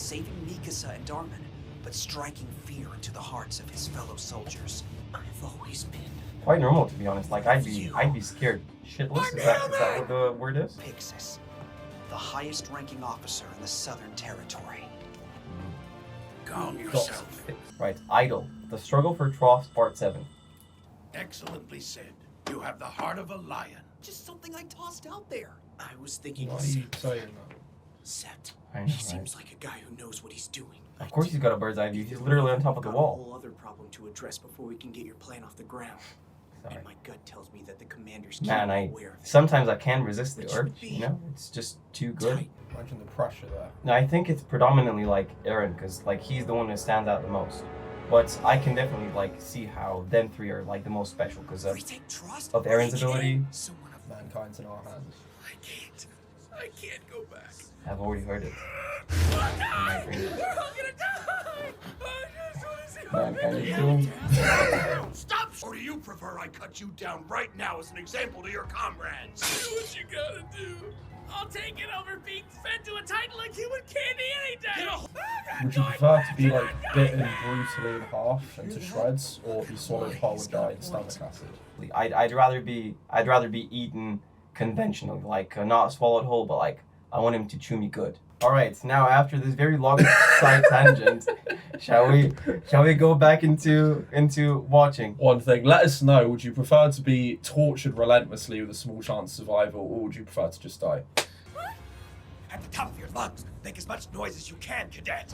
saving Mikasa and Darman, but striking fear into the hearts of his fellow soldiers. I've always been quite normal, to be honest. Like I'd be scared shitless. Is that what the word is? Pixis, the highest-ranking officer in the Southern Territory. Calm yourself. Right, Idol. The Struggle for Troughs, Part 7. Excellently said. You have the heart of a lion. Just something I tossed out there. I was thinking Why are you saying that? Sept. I know, He right? seems like a guy who knows what he's doing. Of course he's got a bird's eye view. He's literally on top of the We've got a wall. whole other problem to address before we can get your plan off the ground. Sorry. And my gut tells me that the commander's Man, aware of it. sometimes I can't resist the Which urge, would be you know? It's just too good. tight. Imagine the pressure there. No, I think it's predominantly like Eren, because like he's the one that stands out the most. But I can definitely like see how them three are like the most special because We take trust of Eren's we can. ability. Someone of Mankind's in our hands. I can't go back. I've already heard it. We're all My dreams. gonna die! I just wanna see Mankind is doomed. Stop! Or do you prefer I cut you down right now as an example to your comrades? Do what you gotta do. I'll take it over being fed to a titan like human candy any day! Would you prefer to be like bitten brutally in half and to shreds, or be swallowed whole and die in stomach acid? I'd rather be eaten conventionally, like not swallowed whole, but like I want him to chew me good. All right, now after this very long side tangent, shall we go back into watching? One thing, let us know, would you prefer to be tortured relentlessly with a small chance of survival, or would you prefer to just die? At the top of your lungs, make as much noise as you can, cadet.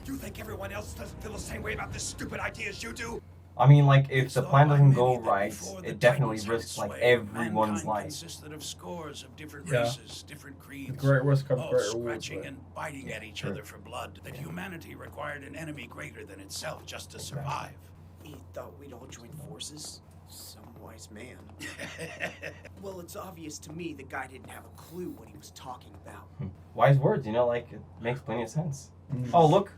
You think everyone else doesn't feel the same way about this stupid idea as you do? I mean, like if the plan doesn't go right, it definitely risks like everyone's life. Consisted of scores of different Yeah. races, different creeds. With great risk comes all great rewards. scratching Right? and biting at each Sure. other for blood. That humanity required an enemy greater than itself just to survive. He thought we'd all join forces? Some wise man. Well, it's obvious to me the guy didn't have a clue what he was talking about. Wise words, you know, like it makes plenty of sense. Oh look,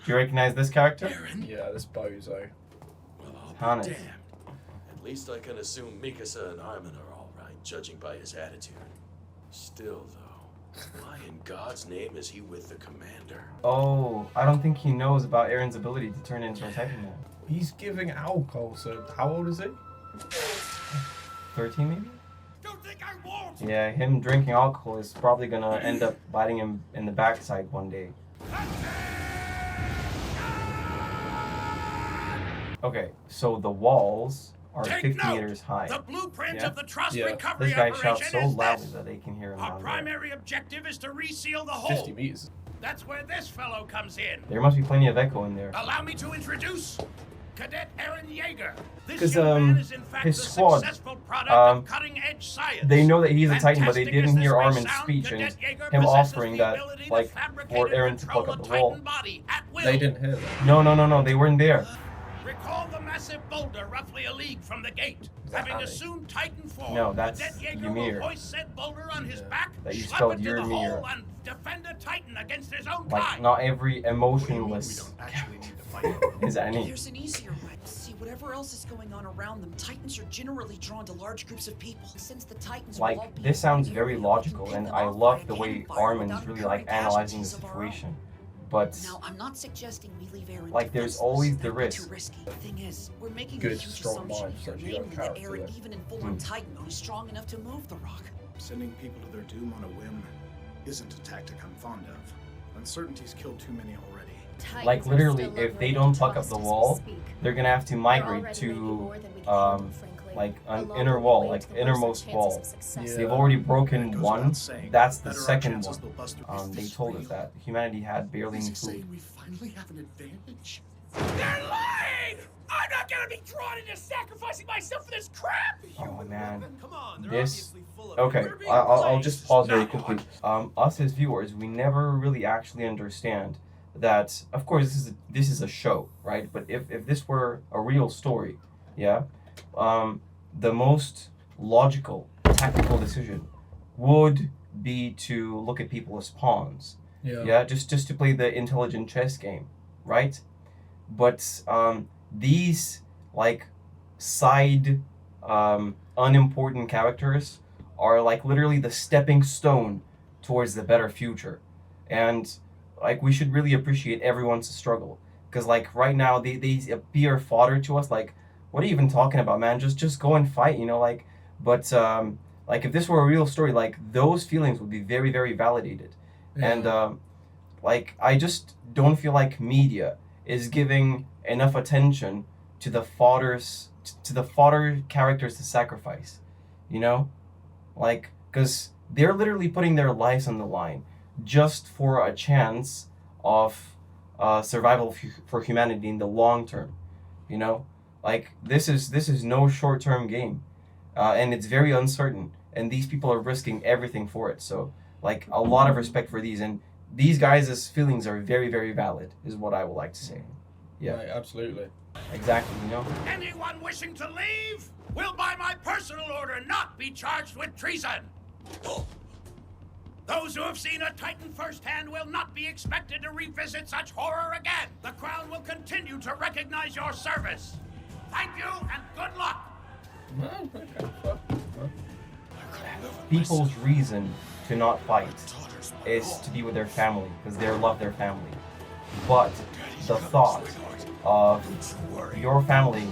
do you recognize this character? Yeah, this bozo. Well, I'll Hannes. be damned. At least I can assume Mikasa and Armin are all right, judging by his attitude. Still, though, why in God's name is he with the commander? Oh, I don't think he knows about Eren's ability to turn into a Titan now. He's giving alcohol, so how old is he? 13 maybe? Don't think I won't! Yeah, him drinking alcohol is probably gonna end up biting him in the backside one day. Okay, so the walls are Take 50 note. meters high. The blueprint Yeah. of the trust Yeah. recovery This guy operation shouts so is loudly this. that they can hear him Our down there. primary objective is to reseal the 50 hole. meters. That's where this fellow comes in. There must be plenty of echo in there. Allow me to introduce Cadet Eren Yeager. This 'Cause, young man is in fact his the squad, successful product of cutting-edge science. They know that he's a Titan, but they Fantastic didn't as this hear may Armin's sound, speech and Cadet Yeager him possesses offering the that, ability to like, fabricate for and Eren to control pluck up a the wall. Titan body at will. They didn't hear that. No, they weren't there. Recall the massive boulder roughly a league from the gate. Having Annie? assumed Titan form, No, that's Cadet Yeager Ymir. will hoist said boulder on his back, That you schlep spelled it to the Ymir. hole, and defend a Titan against his own Like, kind. not every emotionless We don't actually need to fight. is any. There's an easier way. See, whatever else is going on around them, Titans are generally drawn to large groups of people. Since the Titans will all Like, be this sounds in very area, logical, we can and pin I them off love by the a way campfire Armin's without really, incurring like, analyzing the casualties of our own. situation. But, Now, I'm not suggesting we leave Eren like, there's defenseless. always the That'd be risk. Too risky. The thing is, we're making Good, a huge strong assumption mind, here, such a young namely that character Eren, there. even in full-on Titan mode, is strong enough to move the rock. Sending people to their doom on a whim isn't a tactic I'm fond of. Uncertainty's killed too many already. like, literally, if they don't pluck up the wall, they're gonna have to migrate to, like, an inner wall, like, innermost wall. Yeah. They've already broken Goes one. without saying, That's the better our second chances one. they'll bust They told us that humanity had barely any food. we finally have an advantage? They're lying! I'm not gonna be drawn into sacrificing myself for this crap! Oh man, Come on, this. Okay, I'll just pause very quickly. Us as viewers, we never really actually understand that. Of course, this is a show, right? But if this were a real story, yeah, the most logical, tactical decision would be to look at people as pawns. Yeah, just to play the intelligent chess game, right? But these like side unimportant characters are like literally the stepping stone towards the better future. and like we should really appreciate everyone's struggle, because like right now they appear fodder to us. Like, what are you even talking about, man? Just go and fight, you know, like. But like if this were a real story, like those feelings would be very very validated. And like I just don't feel like media is giving enough attention to the fodder characters to sacrifice, you know, like because they're literally putting their lives on the line just for a chance of survival for humanity in the long term, you know, like this is no short term game, and it's very uncertain, and these people are risking everything for it. So like a lot of respect for these, and these guys' feelings are very very valid, is what I would like to say. Yeah, Right, absolutely. exactly, you know. Anyone wishing to leave will, by my personal order, not be charged with treason. Those who have seen a Titan firsthand will not be expected to revisit such horror again. The Crown will continue to recognize your service. Thank you and good luck. No, okay, fuck. No. People's reason to not fight is to be with their family, because they love their family. But the thought of your family,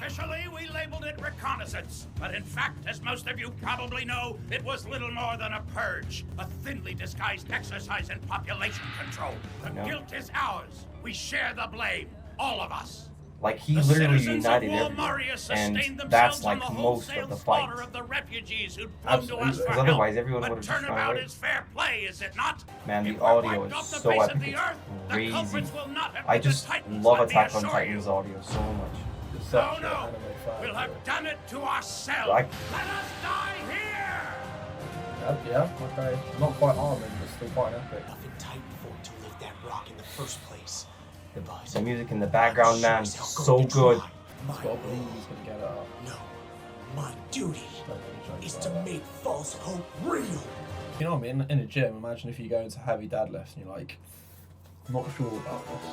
Officially, we labeled it reconnaissance, but in fact, as most of you probably know, it was little more than a purge, a thinly disguised exercise in population control. The No. guilt is ours. We share the blame, all of us. like he The literally citizens united of everyone, Walmaria sustained and themselves that's on like the most wholesale of the fight. slaughter of the refugees who'd flown to us Absolutely. for Because help. otherwise everyone But would have just run turnabout away. is fair play, is it not? Man, If the we're audio wiped is off the so face of epic, the it's earth, the crazy. culprits will not have I been the just Titans, love let me Attack on assure Titan's you. audio so much. You're Oh such an no! anime fan. We'll have done it to ourselves. Like- Let us die here! Yeah, okay. Not quite arming, but still quite epic. Nothing Titan for to lift that rock in the first place. The music in the background, man, so good. He's got to believe he's gonna get it up. No, my duty Don't really is joke to about that. make false hope real. You know what I mean? In a gym, imagine if you go into heavy deadlift and you're like, not sure about this.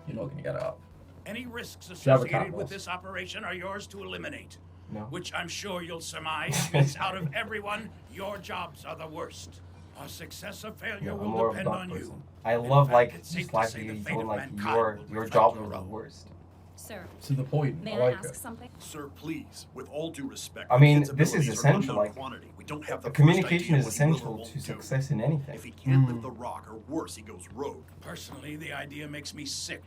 You're not gonna get it up. Any risks you have a associated cat, with boss? this operation are yours to eliminate. No. Which I'm sure you'll surmise means out of everyone, your jobs are the worst. Our success or failure Yeah, I'm will more of a depend dark on person. you. I In love fact, like it's safe just to like say you the fate going of like mankind your will reflect jobs your are the own. worst. Sir, To the point. may I I like ask it. something? Sir, please, with all due respect. I the mean, kid's this is abilities are essential, unknown like, quantity. We don't have the Communication is first idea what he will or essential won't to do. success in anything. If he can't lift the rock, or worse, he goes rogue. Personally, the idea makes me sick.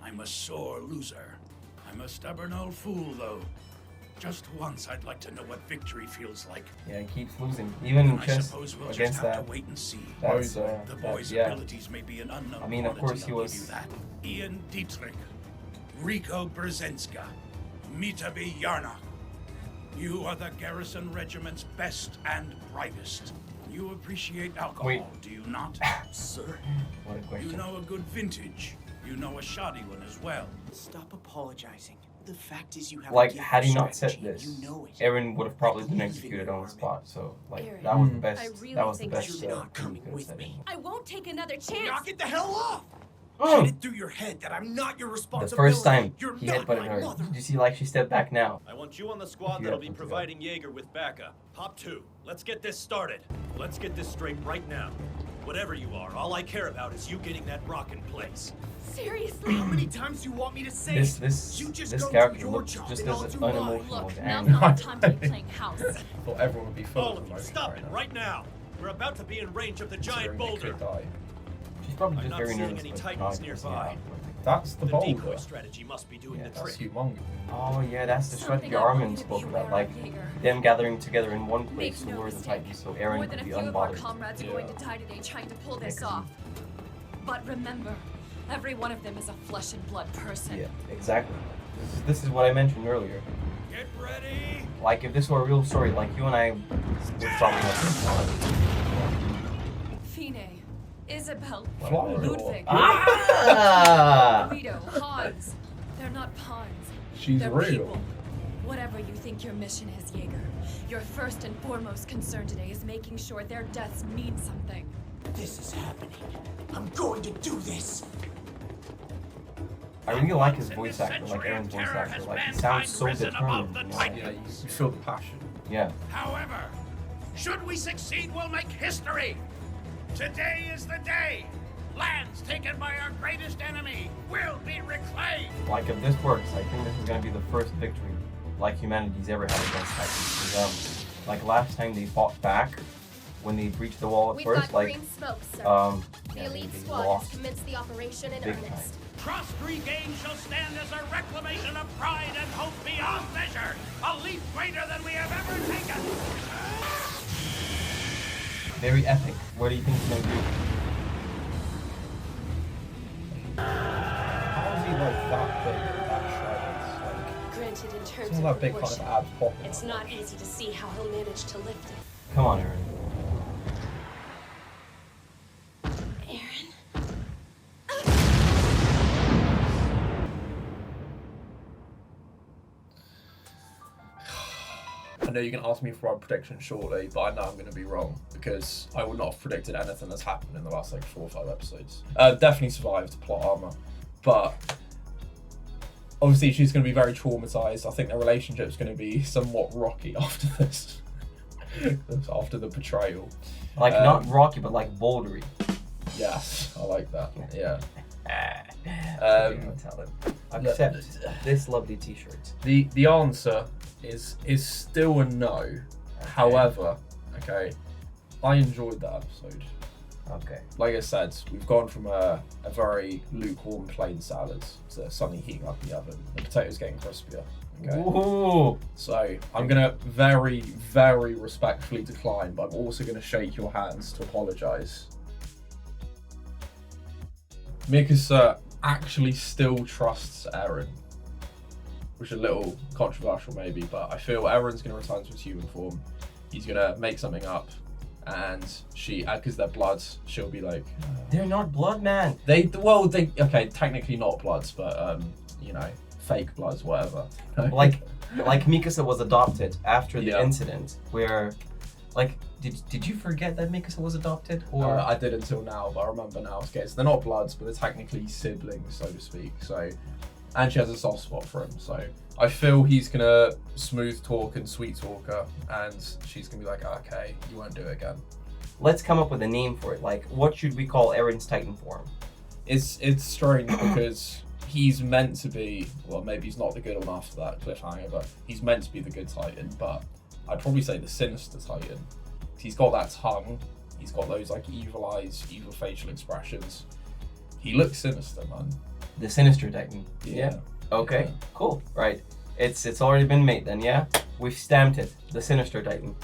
I'm a sore loser. I'm a stubborn old fool, though. Just once, I'd like to know what victory feels like. Yeah, he keeps losing, even in And I chess suppose we'll just against have that. to wait and see. That's The boy's yeah. abilities may be an unknown I mean, of quantity, course he I'll give was- you that. Ian Dietrich, Rico Brzezinska, Mitabi Yarnock. You are the garrison regiment's best and brightest. You appreciate alcohol, Wait. do you not? Sir, What a You question. know a good vintage. You know a shoddy one as well. stop apologizing. The fact is you have a Like, gift had for he not said strategy, this, you know it. Aaron would have probably been believe in executed you, on the Armin. spot. So, like, Aaron, that was the Mm. best. I really that was the think best. you're not thing coming he could have with said. me. I won't take another chance. Knock it the hell off! Oh. Get it through your head that I'm not your The responsibility. first time You're he not headbutted my her, mother. did you see like she stepped back now? I want you on the squad You that'll have be to go. providing Jaeger with backup. Hop 2. Let's get this started. Let's get this straight right now. Whatever you are, all I care about is you getting that rock in place. Seriously? How many times do you want me to say This it? this You just this go do character your looks job just and as I'll do mine. unemotional Look, as now's Aaron. not the time to be playing house. Thought everyone would be full All of of you, emotion stop right it now. right now. We're about to be in range of the giant Considering they boulder. could die. She's probably I'm just not very seeing nervous. any but Titans not nearby. yeah. That's the The boulder. decoy strategy must be doing Yeah, the That's trick. humongous. Oh yeah, that's the Something strategy I want Armin you to spoke be about, aware like of, Jaeger. them gathering together in one place Make to no lure the mistake. Titans, so Aaron More could than a be few of our unbothered. comrades are Yeah. going to die today trying to pull this Yeah, 'cause off. But remember, every one of them is a flesh and blood person. Yeah, exactly. This is what I mentioned earlier. Get ready. Like if this were a real story, like you and I would probably have. Fine, Isabel, Flower. Ludwig, Ah! Guido, Hans. They're not pawns. She's They're real. people. Whatever you think your mission is, Jaeger, your first and foremost concern today is making sure their deaths mean something. This is happening. I'm going to do this. I really like his voice actor, like Aaron's voice actor. Like he sounds so determined. You know? Yeah, you feel the passion. Yeah. However, should we succeed, we'll make history. Today is the day! Lands taken by our greatest enemy will be reclaimed! Like, if this works, I think this is gonna be the first victory like humanity's ever had against Titans. 'Cause, like last time they fought back when they breached the wall at We've first, got like green smoke, sir. yeah, the elite they squad lost has commenced the operation in big earnest. Trust regained shall stand as a reclamation of pride and hope beyond measure, a leap greater than we have ever taken. very epic. What do you think he's gonna do? How is he like that big, that shredded? Like, Granted, in it's terms not of that big kind of proportion, abs popping. it's out. not easy to see how he'll manage to lift it. Come on, Aaron. Aaron? I know you can ask me for my prediction shortly, but I know I'm going to be wrong because I would not have predicted anything that's happened in the last like 4 or 5 episodes. Definitely survived plot armor, but obviously she's going to be very traumatized. I think their relationship's going to be somewhat rocky after this, after the betrayal. Like not rocky, but like bouldery. Yes, I like that. Yeah. Accept this lovely T-shirt. The answer is still a no. Okay. However, okay, I enjoyed that episode. Okay. Like I said, we've gone from a very lukewarm plain salad to something heating up in the oven. The potatoes getting crispier. Okay. Ooh. So I'm gonna very, very respectfully decline, but I'm also gonna shake your hands to apologise. Mikasa actually still trusts Eren, which is a little controversial maybe, but I feel Eren's gonna return to his human form. He's gonna make something up, and because they're bloods, she'll be like, They're not blood, man. they okay, technically not bloods, but you know, fake bloods, whatever. Like Mikasa was adopted after the Yeah. incident where, like, did you forget that Mikasa was adopted? Or I did until now, but I remember now. Okay, so they're not bloods, but they're technically siblings, so to speak. So, and she has a soft spot for him. So I feel he's gonna smooth talk and sweet talk her, and she's gonna be like, okay, you won't do it again. let's come up with a name for it. Like, what should we call Eren's Titan form? It's strange because he's meant to be, well, maybe he's not the good one after that cliffhanger, but he's meant to be the good Titan. But I'd probably say the sinister Titan. He's got that tongue. He's got those like evil eyes, evil facial expressions. He looks sinister, man. The Sinister Titan. Yeah. Okay. Yeah. Cool. Right. It's already been made then. Yeah. We've stamped it. The Sinister Titan.